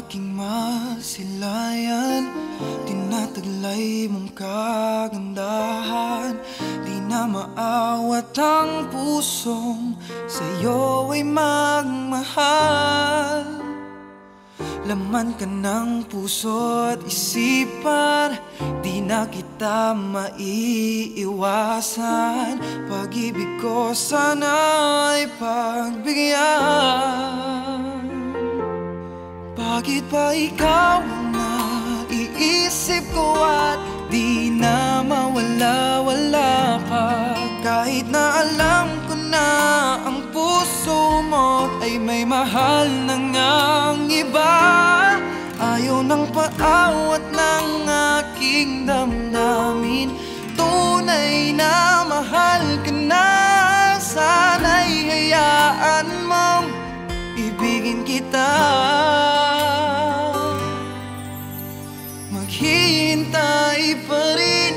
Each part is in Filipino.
aking masilayan, tinataglay mong kagandahan. Di na maawat ang pusong sa'yo ay magmahal. Laman ka ng puso at isipan, di na kita maiiwasan. Pag-ibig ko sana ay pagbigyan. Bakit ba ikaw ang naiisip ko at di na mawala-wala pa? Kahit na alam ko na ang puso mo ay may mahal na ngang iba. Ayaw ng paawat ng aking damdamin, tunay na mahal ka na. Sana'y hayaan mong ibigin kita. Maghihintay pa rin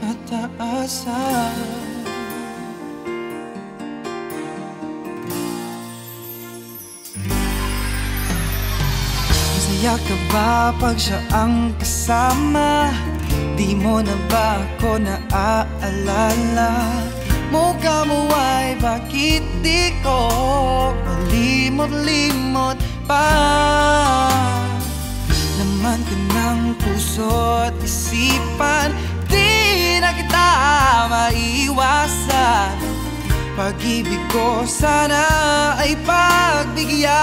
at aasa. Masaya ka ba pag siya ang kasama? Di mo na ba ako naaalala? Mukha mo ay bakit di ko malimot-limot pa? Laman ka ng puso at isipan, di na kita maiiwasan. Pag-ibig ko sana ay pagbigyan.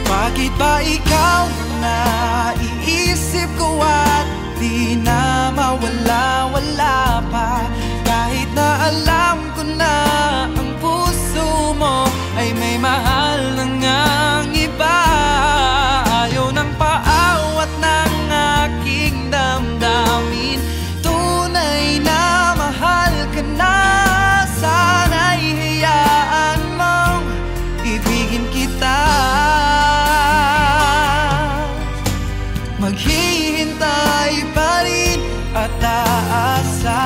Bakit ba ikaw na naiisip ko at di na mawala-wala pa? Kahit na alam ko na ang puso mo ay may mahal na ngang iba. Ayaw ng paawat ng aking damdamin, tunay na mahal ka na. Sana'y hayaan mong ibigin kita. Maghihintay pa rin at aasa.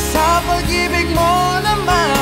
Sa pag-ibig mo naman